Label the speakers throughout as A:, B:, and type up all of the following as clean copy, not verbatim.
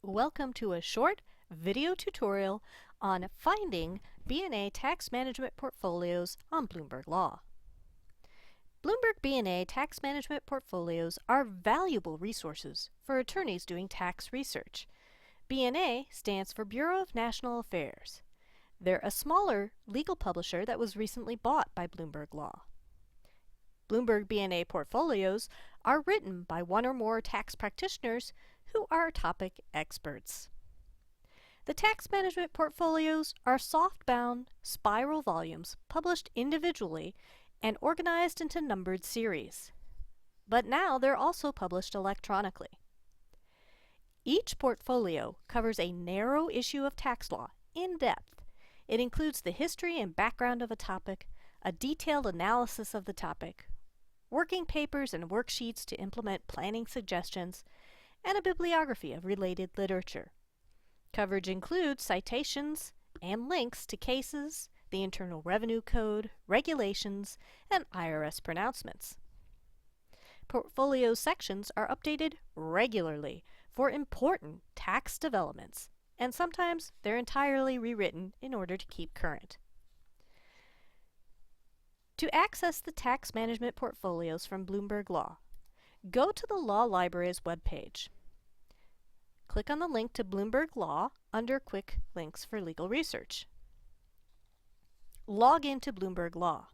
A: Welcome to a short video tutorial on finding BNA tax management portfolios on Bloomberg Law. Bloomberg BNA tax management portfolios are valuable resources for attorneys doing tax research. BNA stands for Bureau of National Affairs. They're a smaller legal publisher that was recently bought by Bloomberg Law. Bloomberg BNA portfolios are written by one or more tax practitioners who are topic experts. The tax management portfolios are soft-bound spiral volumes published individually and organized into numbered series. But now they're also published electronically. Each portfolio covers a narrow issue of tax law in depth. It includes the history and background of a topic, a detailed analysis of the topic, working papers and worksheets to implement planning suggestions, and a bibliography of related literature. Coverage includes citations and links to cases, the Internal Revenue Code, regulations, and IRS pronouncements. Portfolio sections are updated regularly for important tax developments, and sometimes they're entirely rewritten in order to keep current. To access the tax management portfolios from Bloomberg Law, go to the Law Library's webpage. Click on the link to Bloomberg Law under Quick Links for Legal Research. Log into Bloomberg Law.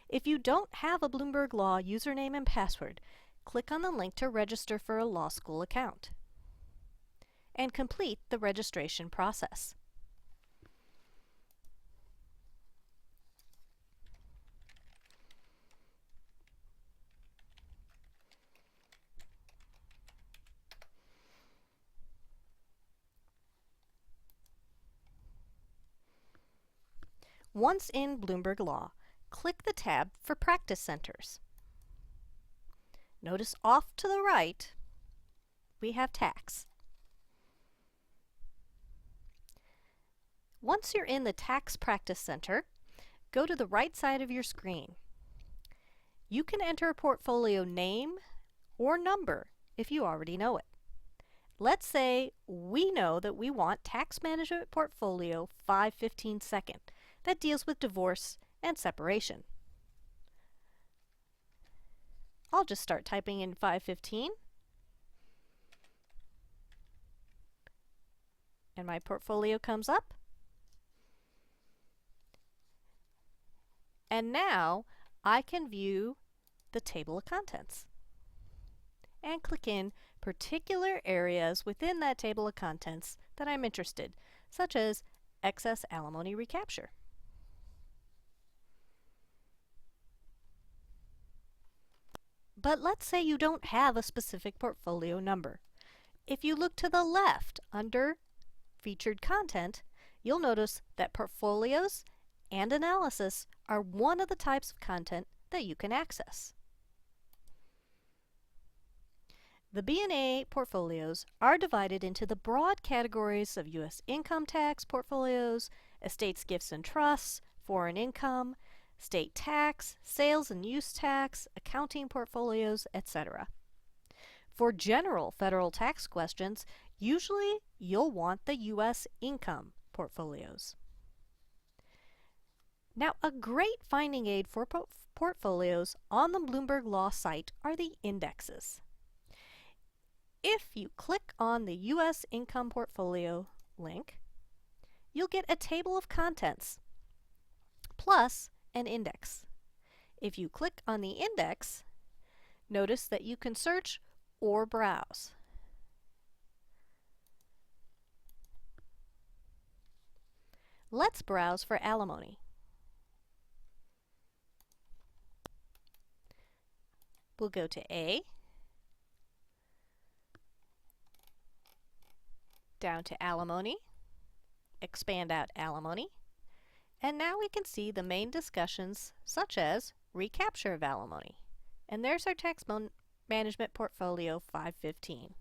A: If you don't have a Bloomberg Law username and password, click on the link to register for a law school account and complete the registration process. Once in Bloomberg Law, click the tab for Practice Centers. Notice off to the right, we have tax. Once you're in the Tax Practice Center, go to the right side of your screen. You can enter a portfolio name or number if you already know it. Let's say we know that we want Tax Management Portfolio 515 Second that deals with divorce and separation. I'll just start typing in 515, and my portfolio comes up. And now I can view the table of contents and click in particular areas within that table of contents that I'm interested, such as excess alimony recapture. But let's say you don't have a specific portfolio number. If you look to the left under Featured Content, you'll notice that portfolios and analysis are one of the types of content that you can access. The BNA portfolios are divided into the broad categories of U.S. income tax portfolios, estates, gifts, and trusts, foreign income, state tax, sales and use tax, accounting portfolios, etc. For general federal tax questions, usually you'll want the U.S. income portfolios. Now, a great finding aid for portfolios on the Bloomberg Law site are the indexes. If you click on the U.S. income portfolio link, you'll get a table of contents plus an index. If you click on the index, notice that you can search or browse. Let's browse for alimony. We'll go to A, down to alimony, expand out alimony, and now we can see the main discussions such as recapture of alimony. And there's our tax management portfolio 515.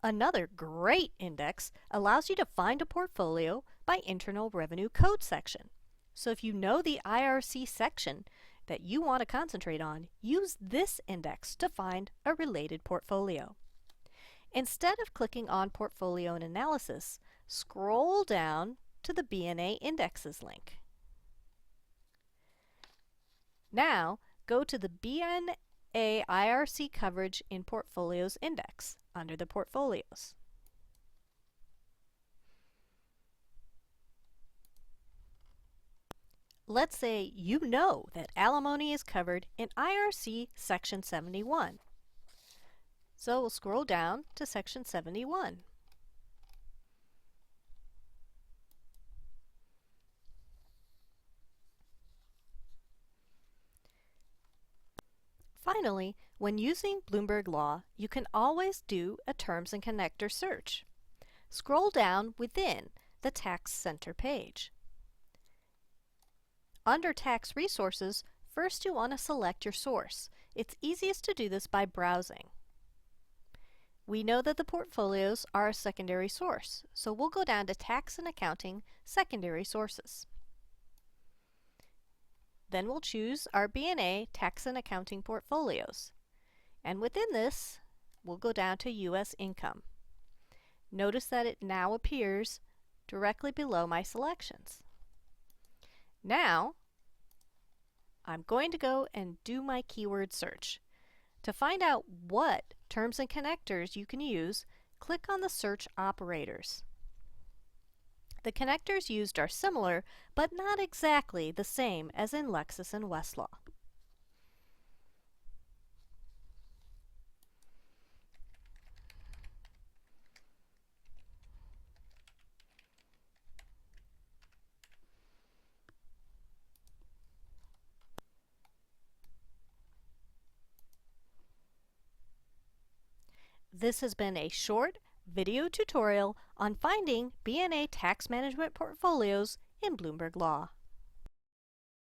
A: Another great index allows you to find a portfolio by Internal Revenue Code section. So if you know the IRC section that you want to concentrate on, use this index to find a related portfolio. Instead of clicking on Portfolio and Analysis, scroll down to the BNA Indexes link. Now, go to the BNA IRC Coverage in Portfolios Index under the Portfolios. Let's say you know that alimony is covered in IRC Section 71. So we'll scroll down to Section 71. Finally, when using Bloomberg Law, you can always do a Terms and Connector search. Scroll down within the Tax Center page. Under Tax Resources, first you want to select your source. It's easiest to do this by browsing. We know that the portfolios are a secondary source, so we'll go down to Tax and Accounting Secondary Sources. Then we'll choose our BNA Tax and Accounting Portfolios. And within this, we'll go down to U.S. Income. Notice that it now appears directly below my selections. Now, I'm going to go and do my keyword search. To find out what terms and connectors you can use, click on the search operators. The connectors used are similar, but not exactly the same as in Lexis and Westlaw. This has been a short video tutorial on finding BNA tax management portfolios in Bloomberg Law.